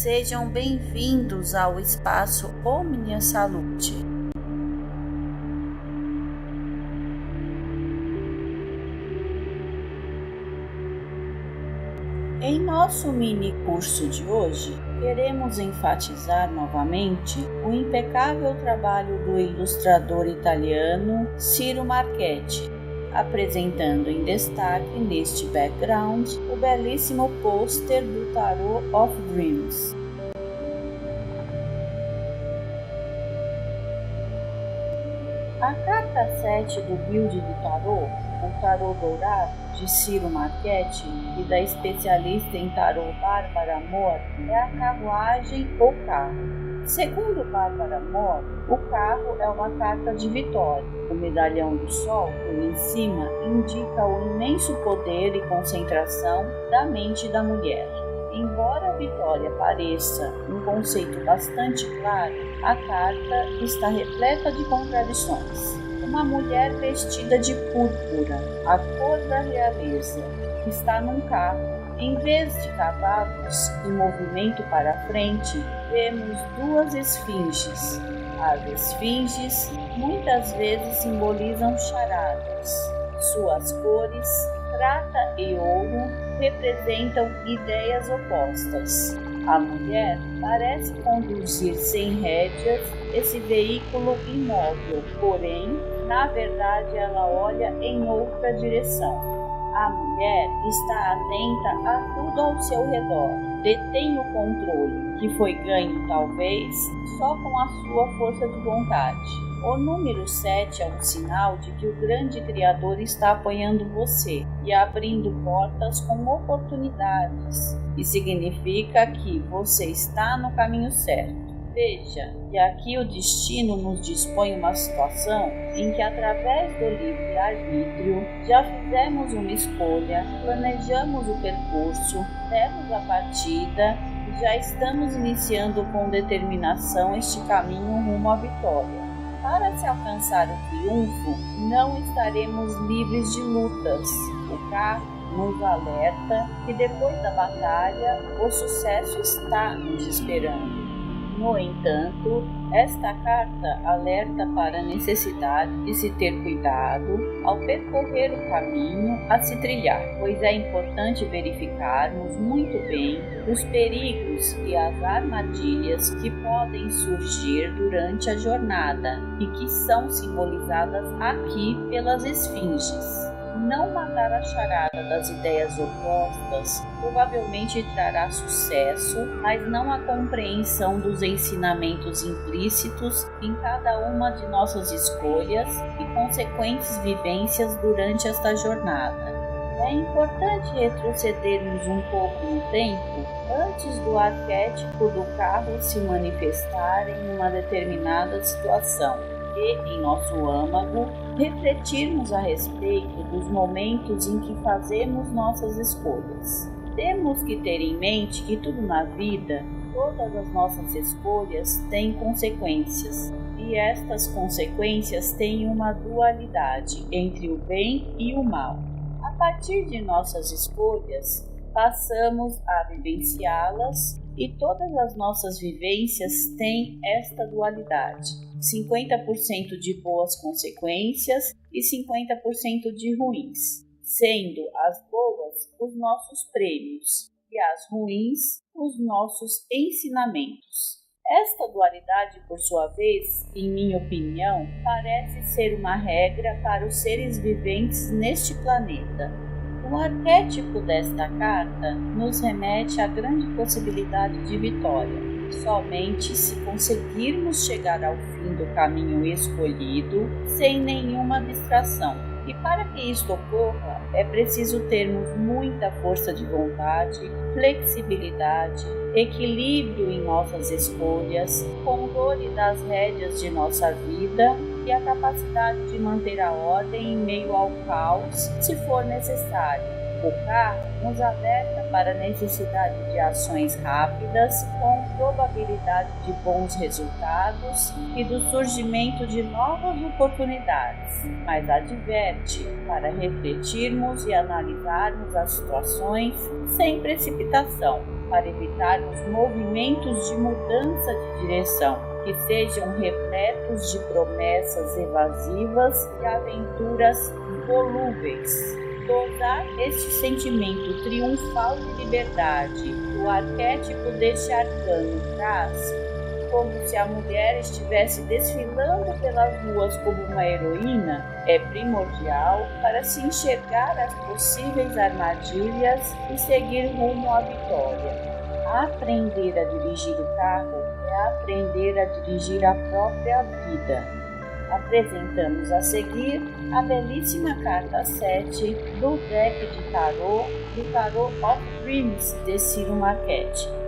Sejam bem-vindos ao espaço Omnia Salute. Em nosso mini curso de hoje, queremos enfatizar novamente o impecável trabalho do ilustrador italiano Ciro Marchetti, apresentando em destaque neste background o belíssimo pôster do Tarot of Dreams. A carta 7 do build do tarot, o Tarot Dourado, de Ciro Marchetti e da especialista em tarot Bárbara Mor, é a carruagem ou carro. Segundo Bárbara Mor, o carro é uma carta de vitória. O medalhão do sol, em cima, indica o imenso poder e concentração da mente da mulher. Embora a vitória pareça um conceito bastante claro, a carta está repleta de contradições. Uma mulher vestida de púrpura, a cor da realeza, está num carro. Em vez de cavalos em movimento para frente, vemos duas esfinges. As esfinges muitas vezes simbolizam charadas. Suas cores, prata e ouro, representam ideias opostas. A mulher parece conduzir sem rédeas esse veículo imóvel, porém, na verdade, ela olha em outra direção. A mulher está atenta a tudo ao seu redor, detém o controle, que foi ganho talvez só com a sua força de vontade. O número 7 é um sinal de que o grande Criador está apoiando você e abrindo portas com oportunidades, e significa que você está no caminho certo. Veja que aqui o destino nos dispõe uma situação em que, através do livre-arbítrio, já fizemos uma escolha, planejamos o percurso, demos a partida e já estamos iniciando com determinação este caminho rumo à vitória. Para se alcançar o triunfo, não estaremos livres de lutas. O carro nos alerta que depois da batalha, o sucesso está nos esperando. No entanto, esta carta alerta para a necessidade de se ter cuidado ao percorrer o caminho a se trilhar, pois é importante verificarmos muito bem os perigos e as armadilhas que podem surgir durante a jornada e que são simbolizadas aqui pelas esfinges. Não matar a charada das ideias opostas provavelmente trará sucesso, mas não a compreensão dos ensinamentos implícitos em cada uma de nossas escolhas e consequentes vivências durante esta jornada. É importante retrocedermos um pouco no tempo antes do arquétipo do carro se manifestar em uma determinada situação. E, em nosso âmago, refletirmos a respeito dos momentos em que fazemos nossas escolhas. Temos que ter em mente que tudo na vida, todas as nossas escolhas têm consequências, e estas consequências têm uma dualidade entre o bem e o mal. A partir de nossas escolhas, passamos a vivenciá-las, e todas as nossas vivências têm esta dualidade. 50% de boas consequências e 50% de ruins, sendo as boas os nossos prêmios e as ruins os nossos ensinamentos. Esta dualidade, por sua vez, em minha opinião, parece ser uma regra para os seres viventes neste planeta. O arquétipo desta carta nos remete à grande possibilidade de vitória. Somente se conseguirmos chegar ao fim do caminho escolhido sem nenhuma distração. E para que isto ocorra, é preciso termos muita força de vontade, flexibilidade, equilíbrio em nossas escolhas, controle das rédeas de nossa vida e a capacidade de manter a ordem em meio ao caos, se for necessário. O carro nos alerta para a necessidade de ações rápidas, com probabilidade de bons resultados e do surgimento de novas oportunidades, mas adverte para refletirmos e analisarmos as situações sem precipitação. para evitar os movimentos de mudança de direção, que sejam repletos de promessas evasivas e aventuras volúveis. Dosar este sentimento triunfal de liberdade que o arquétipo deste arcano traz, como se a mulher estivesse desfilando pelas ruas como uma heroína, é primordial para se enxergar as possíveis armadilhas e seguir rumo à vitória. Aprender a dirigir o carro é aprender a dirigir a própria vida. Apresentamos a seguir a belíssima carta 7 do deck de tarô do Tarot of Dreams de Ciro Marchetti.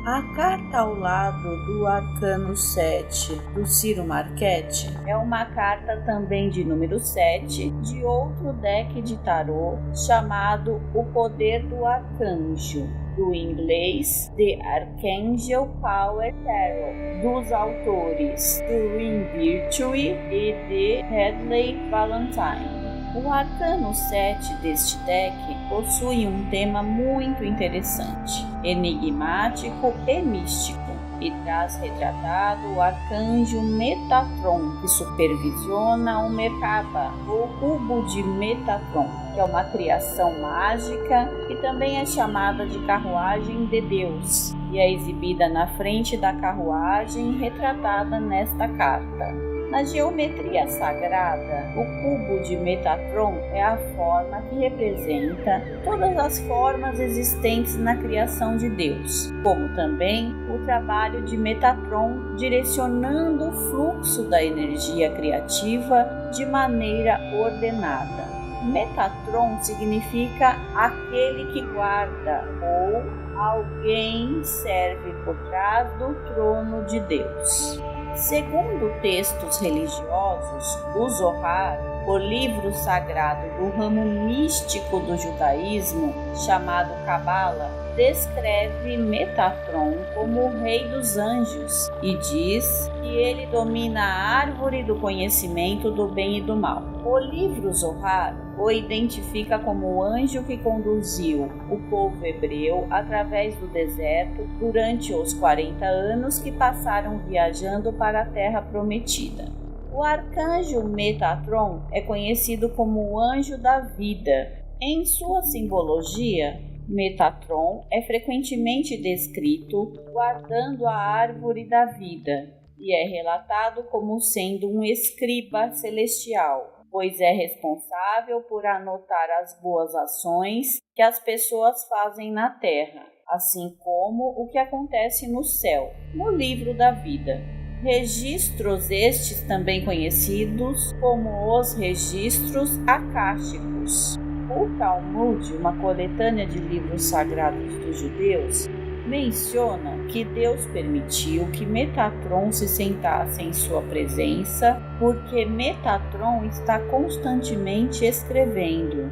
A carta ao lado do Arcano 7 do Ciro Marchetti é uma carta também de número 7 de outro deck de tarô chamado O Poder do Arcanjo, do inglês The Archangel Power Tarot, dos autores Doreen Virtue e de Hadley Valentine. O Arcano 7 deste deck possui um tema muito interessante, enigmático e místico, e traz retratado o arcanjo Metatron, que supervisiona o Merkaba, o cubo de Metatron, que é uma criação mágica e também é chamada de carruagem de Deus, e é exibida na frente da carruagem retratada nesta carta. Na geometria sagrada, o cubo de Metatron é a forma que representa todas as formas existentes na criação de Deus, como também o trabalho de Metatron direcionando o fluxo da energia criativa de maneira ordenada. Metatron significa aquele que guarda ou alguém serve por trás do trono de Deus. Segundo textos religiosos, o Zohar, o livro sagrado do ramo místico do judaísmo, chamado Cabala, descreve Metatron como o rei dos anjos e diz que ele domina a árvore do conhecimento do bem e do mal. O livro Zohar o identifica como o anjo que conduziu o povo hebreu através do deserto durante os 40 anos que passaram viajando para a Terra Prometida. O arcanjo Metatron é conhecido como o anjo da vida. Em sua simbologia, Metatron é frequentemente descrito guardando a árvore da vida e é relatado como sendo um escriba celestial, pois é responsável por anotar as boas ações que as pessoas fazem na Terra, assim como o que acontece no céu, no livro da vida. Registros estes também conhecidos como os registros acásticos. O Talmud, uma coletânea de livros sagrados dos judeus, menciona que Deus permitiu que Metatron se sentasse em sua presença porque Metatron está constantemente escrevendo.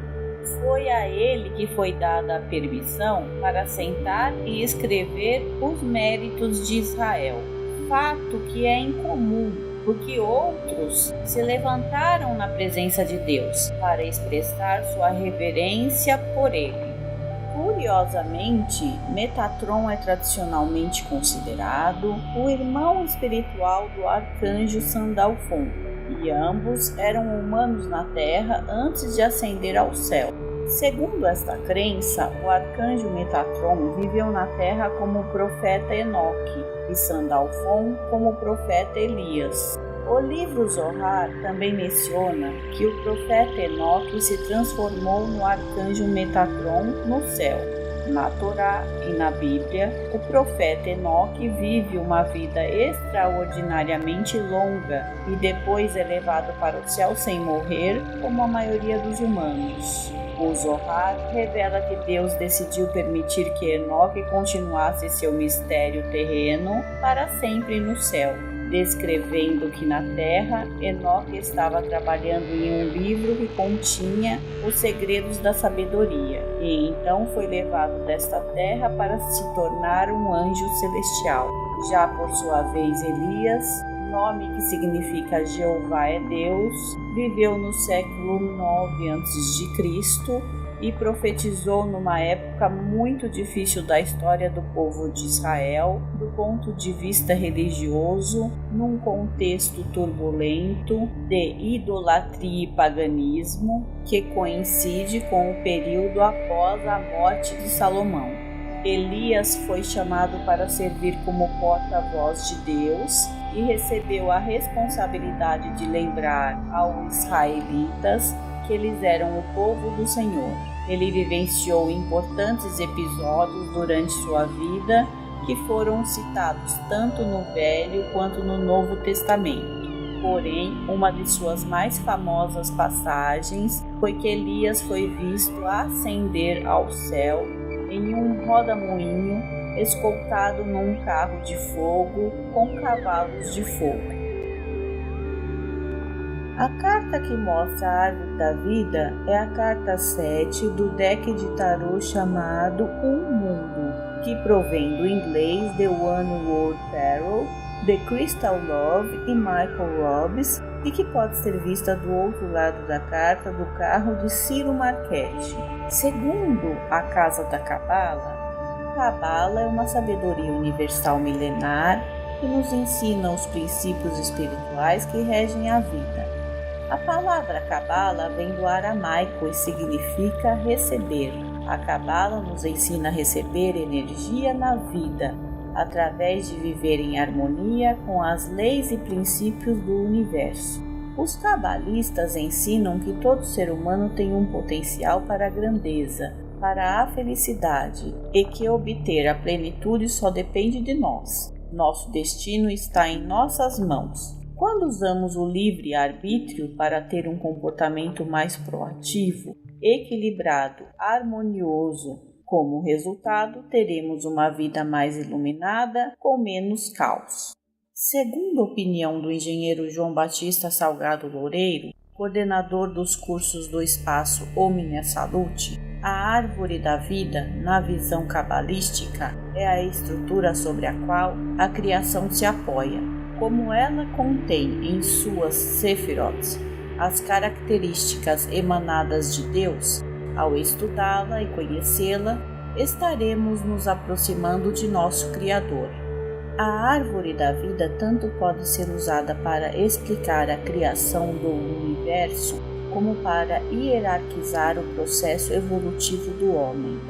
Foi a ele que foi dada a permissão para sentar e escrever os méritos de Israel, fato que é incomum, porque outros se levantaram na presença de Deus para expressar sua reverência por ele. Curiosamente, Metatron é tradicionalmente considerado o irmão espiritual do arcanjo Sandalfon, e ambos eram humanos na Terra antes de ascender ao céu. Segundo esta crença, o arcanjo Metatron viveu na Terra como o profeta Enoque e Sandalfon como o profeta Elias. O livro Zohar também menciona que o profeta Enoque se transformou no arcanjo Metatron no céu. Na Torá e na Bíblia, o profeta Enoque vive uma vida extraordinariamente longa e depois é levado para o céu sem morrer, como a maioria dos humanos. O Zohar revela que Deus decidiu permitir que Enoque continuasse seu mistério terreno para sempre no céu, descrevendo que na Terra Enoque estava trabalhando em um livro que continha os segredos da sabedoria, e então foi levado desta terra para se tornar um anjo celestial. Já por sua vez Elias nome que significa Jeová é Deus, viveu no século IX a.C. e profetizou numa época muito difícil da história do povo de Israel, do ponto de vista religioso, num contexto turbulento de idolatria e paganismo, que coincide com o período após a morte de Salomão. Elias foi chamado para servir como porta-voz de Deus e recebeu a responsabilidade de lembrar aos israelitas que eles eram o povo do Senhor. Ele vivenciou importantes episódios durante sua vida que foram citados tanto no Velho quanto no Novo Testamento. Porém, uma de suas mais famosas passagens foi que Elias foi visto ascender ao céu em um rodamuinho escoltado num carro de fogo com cavalos de fogo. A carta que mostra a árvore da vida é a carta 7 do deck de tarô chamado Um Mundo, que provém do inglês The One World Tarot, The Crystal Love e Michael Robbins, e que pode ser vista do outro lado da carta do carro de Ciro Marchetti. Segundo a Casa da Cabala, Cabala é uma sabedoria universal milenar que nos ensina os princípios espirituais que regem a vida. A palavra Cabala vem do aramaico e significa receber. A Cabala nos ensina a receber energia na vida, através de viver em harmonia com as leis e princípios do universo. Os cabalistas ensinam que todo ser humano tem um potencial para a grandeza, para a felicidade, e que obter a plenitude só depende de nós. Nosso destino está em nossas mãos. Quando usamos o livre-arbítrio para ter um comportamento mais proativo, equilibrado, harmonioso, como resultado, teremos uma vida mais iluminada, com menos caos. Segundo a opinião do engenheiro João Batista Salgado Loureiro, coordenador dos cursos do espaço Omnia Salute, a árvore da vida, na visão cabalística, é a estrutura sobre a qual a criação se apoia. Como ela contém em suas Sefirot as características emanadas de Deus, ao estudá-la e conhecê-la, estaremos nos aproximando de nosso Criador. A árvore da vida tanto pode ser usada para explicar a criação do universo, como para hierarquizar o processo evolutivo do homem.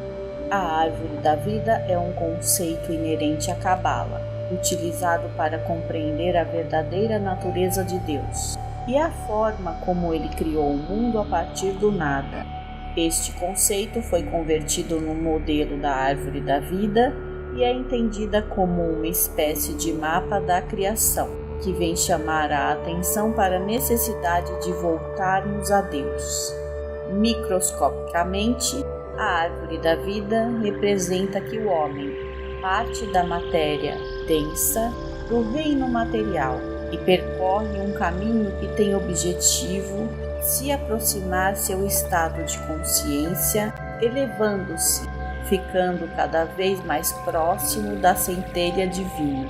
A árvore da vida é um conceito inerente à Cabala, utilizado para compreender a verdadeira natureza de Deus e a forma como ele criou o mundo a partir do nada. Este conceito foi convertido no modelo da árvore da vida e é entendida como uma espécie de mapa da criação, que vem chamar a atenção para a necessidade de voltarmos a Deus. Microscopicamente, a árvore da vida representa que o homem parte da matéria densa do reino material e percorre um caminho que tem objetivo se aproximar seu estado de consciência, elevando-se, ficando cada vez mais próximo da centelha divina.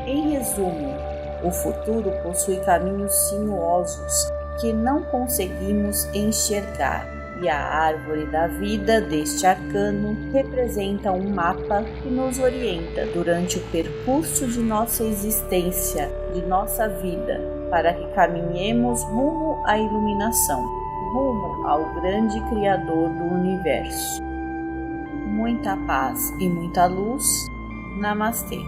Em resumo, o futuro possui caminhos sinuosos que não conseguimos enxergar, e a árvore da vida deste arcano representa um mapa que nos orienta durante o percurso de nossa existência, de nossa vida, para que caminhemos rumo à iluminação, rumo ao grande Criador do Universo. Muita paz e muita luz. Namastê.